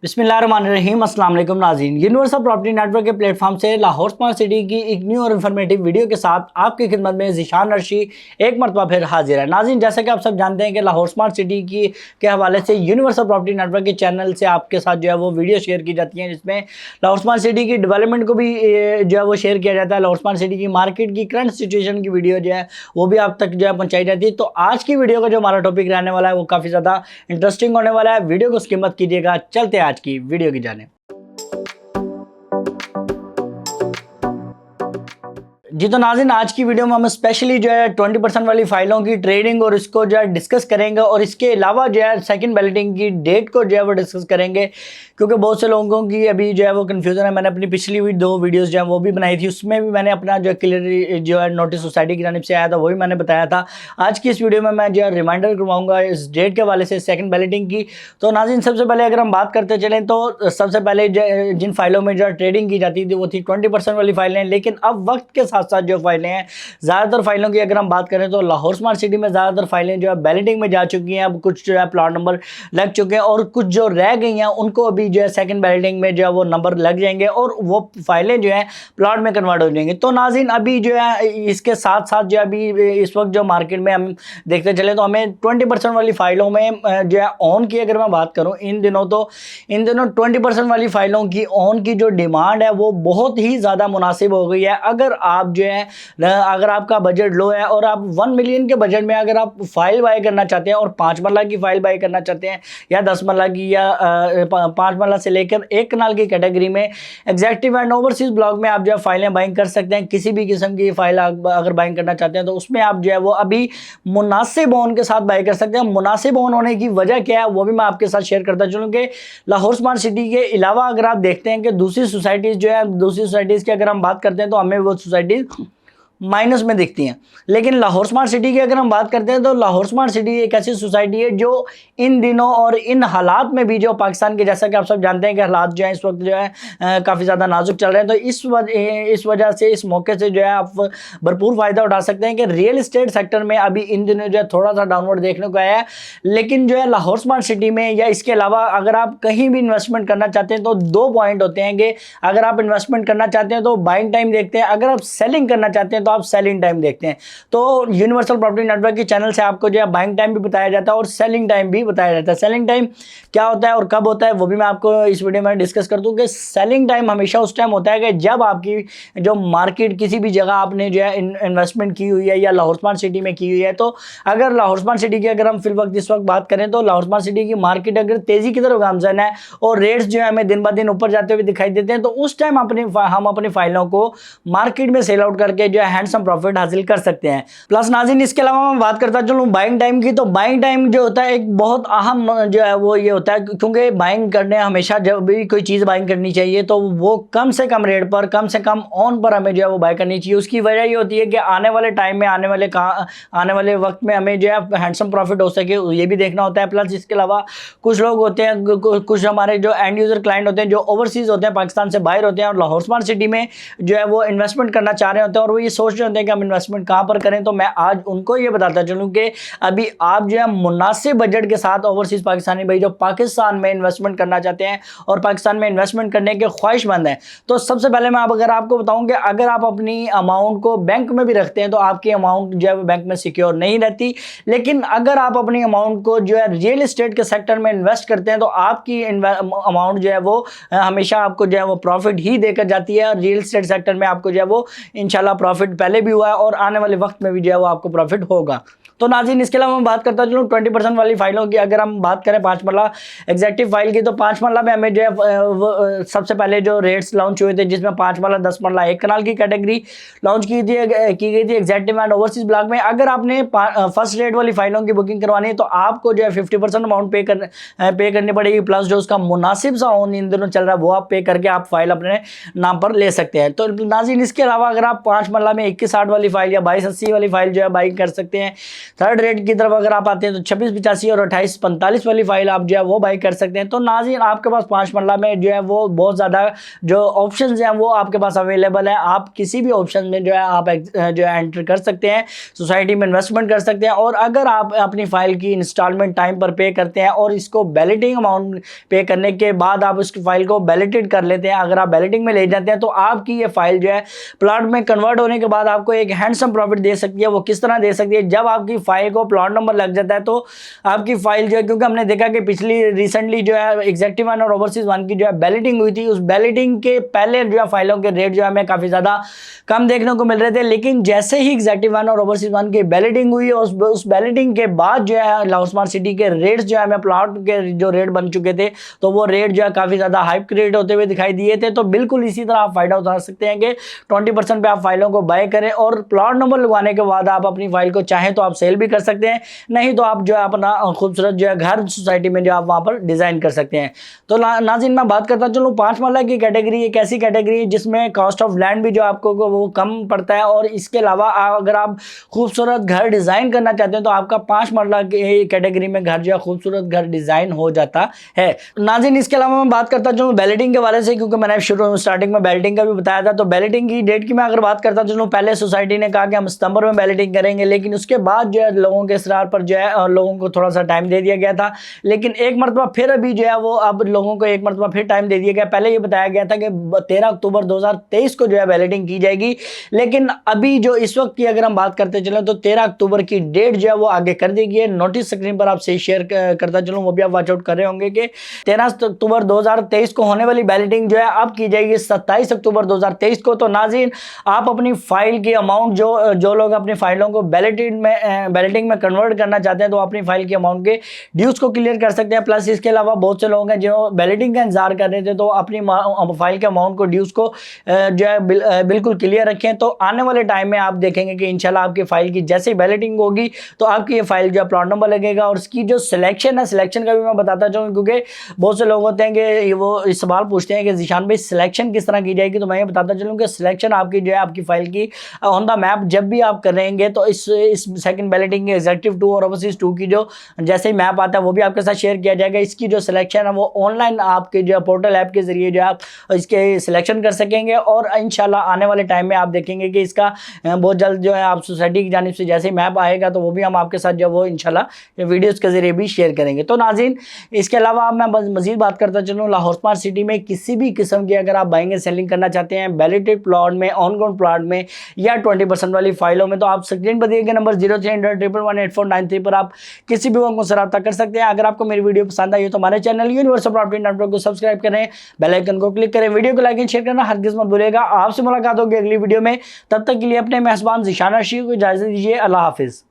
बिस्मिल्लाहिर्रहमानिर्रहीम। अस्सलाम वालेकुम नाज़रीन, यूनिवर्सल प्रॉपर्टी नेटवर्क के प्लेटफॉर्म से लाहौर स्मार्ट सिटी की एक न्यू और इन्फॉर्मेटिव वीडियो के साथ आपकी खिदमत में ज़ीशान अर्शी एक मरतबा फिर हाजिर है। नाज़रीन, जैसा कि आप सब जानते हैं कि लाहौर स्मार्ट सिटी की के हवाले से यूनिवर्सल प्रॉपर्टी नेटवर्क के चैनल से आपके साथ जो है वो वीडियो शेयर की जाती हैं, जिसमें लाहौर स्मार्ट सिटी की डेवलपमेंट को भी जो है वो शेयर किया जाता है। लाहौर स्मार्ट सिटी की मार्केट की करंट सिचुएशन की वीडियो जो है वो भी आप तक जो है पहुँचाई जाती है। तो आज की वीडियो का जो हमारा टॉपिक रहने वाला है वो काफ़ी ज़्यादा इंटरेस्टिंग होने वाला है। वीडियो को स्किप मत कीजिएगा। चलते हैं आज की वीडियो की जाने। जी तो नाज़रीन, आज की वीडियो में हम स्पेशली जो है 20% वाली फाइलों की ट्रेडिंग और इसको जो है डिस्कस करेंगे, और इसके अलावा जो है सेकंड बैलेटिंग की डेट को जो है वो डिस्कस करेंगे, क्योंकि बहुत से लोगों की अभी जो है वो कन्फ्यूज़न है। मैंने अपनी पिछली 2 वीडियोस जो है वो भी बनाई थी, उसमें भी मैंने अपना जो क्लियर जो है नोटिस सोसाइटी की जानिब से आया था वही मैंने बताया था। आज की इस वीडियो में मैं जो है रिमाइंडर करवाऊँगा इस डेट के हवाले से सेकेंड बैलेटिंग की। तो नाज़रीन, सबसे पहले अगर हम बात करते चलें तो सबसे पहले जिन फाइलों में जो है ट्रेडिंग की जाती थी वो थी 20% वाली फाइलें, लेकिन अब वक्त के साथ साथ जो फाइलें हैं, ज़्यादातर फाइलों की अगर हम बात करें तो लाहौर स्मार्ट सिटी में ज़्यादातर फाइलें जो है बैलेटिंग में जा चुकी हैं। अब कुछ जो है प्लॉट नंबर लग चुके हैं और कुछ जो रह गई हैं उनको अभी जो है सेकंड बैलेटिंग में जो है वो नंबर लग जाएंगे और वो फाइलें जो हैं प्लॉट में कन्वर्ट हो जाएंगी। तो नाज़रीन, अभी जो है इसके साथ साथ जो अभी इस वक्त जो मार्केट में हम देखते चले तो हमें 20% वाली फाइलों में जो है ऑन की अगर मैं बात करूँ इन दिनों 20% वाली फाइलों की ऑन की जो डिमांड है वो बहुत ही ज़्यादा मुनासिब हो गई है। अगर आपका बजट लो है और आप 1 मिलियन के बजट में अगर आप फाइल बाय करना चाहते हैं और 5 मरला की फाइल बाय करना चाहते हैं या 10 मरला की या 5 मरला से लेकर 1 कनाल की कैटेगरी में एग्जैक्टिव एंड ओवरसीज ब्लॉक में आप जो है फाइलें बाइंग कर सकते हैं। किसी भी किस्म की फाइल अगर बाइंग करना चाहते हैं तो उसमें आप जो है वो अभी मुनासिब ऑन के साथ बाय कर सकते हैं। मुनासिब ऑन होने की वजह क्या है वो भी मैं आपके साथ शेयर करता चलूँ कि लाहौर स्मार्ट सिटी के अलावा अगर आप देखते हैं कि दूसरी सोसाइटीज़ की अगर हम बात करते हैं तो हमें वो सोसाइटीज़ माइनस में दिखती हैं, लेकिन लाहौर स्मार्ट सिटी की अगर हम बात करते हैं तो लाहौर स्मार्ट सिटी एक ऐसी सोसाइटी है जो इन दिनों और इन हालात में भी जो पाकिस्तान के, जैसा कि आप सब जानते हैं कि हालात जो है इस वक्त जो है काफ़ी ज़्यादा नाजुक चल रहे हैं, तो इस वजह से इस मौके से जो है आप भरपूर फ़ायदा उठा सकते हैं कि रियल इस्टेट सेक्टर में अभी इन दिनों जो है थोड़ा सा डाउनवर्ड देखने को आया है। लेकिन जो है लाहौर स्मार्ट सिटी में या इसके अलावा अगर आप कहीं भी इन्वेस्टमेंट करना चाहते हैं तो 2 पॉइंट होते हैं कि अगर आप इन्वेस्टमेंट करना चाहते हैं तो बाइंग टाइम देखते हैं, अगर आप सेलिंग करना चाहते हैं तो आप सेलिंग टाइम देखते हैं। तो यूनिवर्सल प्रॉपर्टी नेटवर्क के चैनल से आपको जो है बाइंग टाइम भी बताया जाता है और सेलिंग टाइम भी बताया जाता है। सेलिंग टाइम क्या होता है और कब होता है वो भी मैं आपको इस वीडियो में डिस्कस कर दूं कि सेलिंग टाइम हमेशा उस टाइम होता है कि जब आपकी जो मार्केट किसी भी जगह आपने जो है इन्वेस्टमेंट की हुई है या लाहौर स्मार्ट सिटी में की हुई है, तो अगर लाहौर स्मार्ट सिटी की अगर हम इस वक्त बात करें तो लाहौर स्मार्ट सिटी की मार्केट अगर तेजी की तरफ गामजन है और रेट्स जो है हमें दिन ब दिन ऊपर जाते हुए दिखाई देते हैं, तो उस टाइम हम अपनी फाइलों को मार्केट में सेल आउट करके जो है हैंडसम प्रॉफिट हासिल कर सकते हैं। प्लस नाज़रीन, इसके अलावा मैं बात करता चलूँ बाइंग टाइम की, तो बाइंग टाइम जो होता है एक बहुत अहम जो है वो ये होता है, क्योंकि बाइंग करने हमेशा जब भी कोई चीज़ बाइंग करनी चाहिए तो वो कम से कम रेट पर, कम से कम ऑन पर हमें जो है वो बाय करनी चाहिए। उसकी वजह ये होती है कि आने वाले टाइम में, आने वाले वक्त में हमें जो है हैंडसम प्रॉफिट हो सके, ये भी देखना होता है। प्लस इसके अलावा कुछ लोग होते हैं, कुछ हमारे जो एंड यूज़र क्लाइंट होते हैं जो ओवरसीज़ होते हैं, पाकिस्तान से बाहर होते हैं और लाहौर स्मार्ट सिटी में जो है वो इन्वेस्टमेंट करना चाह रहे होते हैं और वो ये सोच रहे होते हैं कि हम इन्वेस्टमेंट कहाँ पर करें। तो मैं आज उनको ये बताता चलूँ कि अभी आप जो है मुनासिब बजट के साथ ओवरसीज़ पाकिस्तानी भाई जो पाकिस्तान में इन्वेस्टमेंट करना चाहते हैं और पाकिस्तान में इन्वेस्टमेंट करने के ख्वाहिशमंद हैं, तो सबसे पहले मैं अगर आपको बताऊं कि अगर आप अपनी अमाउंट को बैंक में भी रखते हैं तो आपकी अमाउंट जो है बैंक में सिक्योर नहीं रहती, लेकिन अगर आप अपनी अमाउंट को जो है रियल इस्टेट के सेक्टर में इन्वेस्ट करते हैं तो आपकी अमाउंट जो है वो हमेशा आपको जो है वो प्रॉफिट ही देकर जाती है। और रियल इस्टेट सेक्टर में आपको जो है वो इंशाल्लाह प्रॉफिट पहले भी हुआ है और आने वाले वक्त में भी जो है वो आपको प्रॉफिट होगा। तो नाज़रीन, इसके अलावा मैं बात करता चलूँ 20% वाली फाइलों की। अगर हम बात करें 5 मरला एग्जैक्टिव फाइल की, तो 5 मरला में हमें जो है सबसे पहले जो रेट्स लॉन्च हुए थे, जिसमें 5 मरला 10 मरला 1 कनाल की कैटेगरी लॉन्च की गई थी एग्जैक्टिव एंड ओवरसीज ब्लॉक में। अगर आपने फर्स्ट रेट वाली फाइलों की बुकिंग करवानी है तो आपको जो है 50% अमाउंट पे करनी पड़ेगी, प्लस जो उसका मुनासिब सा ऑन इन दिनों चल रहा है वो आप पे करके आप फाइल अपने नाम पर ले सकते हैं। तो नाज़रीन, इसके अलावा अगर आप 5 मरला में 2160 वाली फाइल या 2280 वाली फाइल जो है बाई कर सकते हैं। थर्ड रेट की तरफ अगर आप आते हैं तो 2685 और 2845 वाली फाइल आप जो है वो बाई कर सकते हैं। तो नाज़रीन आपके पास 5 मरला में जो है वो बहुत ज़्यादा जो ऑप्शंस हैं वो आपके पास अवेलेबल है। आप किसी भी ऑप्शन में जो है आप जो है एंटर कर सकते हैं, सोसाइटी में इन्वेस्टमेंट कर सकते हैं। और अगर आप अपनी फाइल की इंस्टॉलमेंट टाइम पर पे करते हैं और इसको बैलेटिंग अमाउंट पे करने के बाद आप उसकी फाइल को बैलेटेड कर लेते हैं, अगर आप बैलेटिंग में ले जाते हैं तो आपकी ये फाइल जो है प्लॉट में कन्वर्ट होने के बाद आपको एक हैंडसम प्रॉफिट दे सकती है। वो किस तरह दे सकती है, जब आपकी फाइल को प्लॉट नंबर लग जाता है तो आपकी फाइल जो है, क्योंकि हमने देखा कि पिछली रिसेंटली जो है एग्जेक्टिव वन और ओवरसीज वन की जो है बैलेटिंग हुई थी, उस बैलेटिंग के पहले जो है फाइलों के रेट जो है हमें काफ़ी ज़्यादा कम देखने को मिल रहे थे। लेकिन जैसे ही एग्जेक्टिव वन और ओवरसीज वन की बैलेटिंग हुई, उस बैलेटिंग के बाद जो है लाहौर स्मार्ट सिटी के रेट्स जो है हमें प्लॉट के जो रेट बन चुके थे तो वो रेट जो है काफ़ी ज़्यादा हाइप क्रिएट होते हुए दिखाई दिए थे। तो बिल्कुल इसी तरह आप फायदा उठा सकते हैं कि 20% पे आप फाइलों को बाय करें और प्लॉट नंबर लगवाने के बाद आप अपनी फाइल को चाहें तो आप सेल भी कर सकते हैं, नहीं तो आप जो है अपना खूबसूरत जो है घर सोसाइटी में जो आप वहाँ पर डिज़ाइन कर सकते हैं। तो नाज़रीन मैं बात करता चलूँ 5 मरला की कैटेगरी एक ऐसी कैटेगरी है जिसमें कॉस्ट ऑफ लैंड भी जो आपको वो कम पड़ता है और इसके अलावा अगर आप खूबसूरत घर डिज़ाइन करना चाहते हैं तो आपका 5 मरला की कैटेगरी में घर जो है खूबसूरत घर डिज़ाइन हो जाता है। नाज़रीन इसके अलावा मैं बात करता चलूँ बैलेटिंग के बारे से, क्योंकि मैंने स्टार्टिंग में बैलेटिंग का भी बताया था। तो बैलेटिंग की डेट की मैं अगर बात करता चलूँ, पहले सोसाइटी ने कहा कि हम सितंबर में बैलेटिंग करेंगे, लेकिन उसके बाद जो है लोगों के इसरार पर जो है लोगों को थोड़ा सा टाइम दे दिया गया था। लेकिन एक मरतबा फिर अभी जो है वो अब लोगों को एक मरतबा फिर टाइम दे दिया गया। पहले ये बताया गया था कि 13 अक्टूबर 2023 को जो है बैलेटिंग की जाएगी, लेकिन अभी जो इस वक्त की अगर हम बात करते चलें तो 13 अक्टूबर की डेट जो है वो आगे कर दी गई है। नोटिस स्क्रीन पर आपसे शेयर करता चलूँ, वो भी आप वॉच आउट कर रहे होंगे कि 13 अक्टूबर 2023 को होने वाली बैलेटिंग जो है अब की जाएगी 27 अक्टूबर 2023 को। तो नाज़रीन आप अपनी फाइल की अमाउंट जो लोग अपनी फाइलों को बैलेटिंग में कन्वर्ट करना चाहते हैं तो अपनी फाइल की अमाउंट के ड्यूज को क्लियर कर सकते हैं। प्लस इसके अलावा बहुत से लोग हैं जो बैलेटिंग का इंतजार कर रहे थे तो अपनी फाइल के अमाउंट को ड्यूज को जो है बिल्कुल क्लियर रखें। तो आने वाले टाइम में आप देखेंगे कि इंशाल्लाह आपकी फाइल की जैसे ही बैलेटिंग होगी तो आपकी ये फाइल जो है प्लॉट नंबर लगेगा। और इसकी जो सिलेक्शन है, सिलेक्शन का भी मैं बताता चाहूँ, क्योंकि बहुत से लोग होते हैं कि वो इस सवाल पूछते हैं कि ज़ीशान भाई सिलेक्शन किस तरह की जाएगी। तो मैं ये बताता चलूँ कि सिलेक्शन आपकी जो है आपकी फाइल की ऑन द मैप जब भी आप करेंगे तो इस सेकंड बैलेटिंग के एग्जेक्टिव 2 और ओवरसीज 2 की जो जैसे ही मैप आता है वो भी आपके साथ शेयर किया जाएगा। इसकी जो सिलेक्शन है वो ऑनलाइन आपके जो पोर्टल ऐप के जरिए जो आप इसके सिलेक्शन कर सकेंगे और इंशाल्लाह आने वाले टाइम में आप देखेंगे कि इसका बहुत जल्द जो है आप सोसाइटी की जानिब से जैसे ही मैप आएगा तो वो भी हम आपके साथ जो वो इंशाल्लाह वीडियोज़ के जरिए भी शेयर करेंगे। तो नाज़रीन इसके अलावा मैं मज़ीद बात करता चलूँ, लाहौर स्मार्ट सिटी में किसी भी किस्म की अगर आप बाइंग एंड सेलिंग करना चाहते हैं बैलेटेड प्लॉट में, ऑन ग्राउंड प्लॉट में या 20% वाली फाइलों में, तो आप स्क्रीन पर दिए गए नंबर 0300118493 पर आप किसी भी वक्त मुझसे रब्ता कर सकते हैं। अगर आपको मेरी वीडियो पसंद आई हो तो हमारे चैनल यूनिवर्सल प्रॉपर्टी नेटवर्क को सब्सक्राइब करें, बेल आइकन को क्लिक करें, वीडियो को लाइक एंड शेयर करना हरगिज़ मत भूलिएगा। आपसे मुलाकात होगी अगली वीडियो में, तब तक के लिए अपने मेहमान ज़ीशान अर्शी को इजाज़त दीजिए। अल्लाह हाफिज़।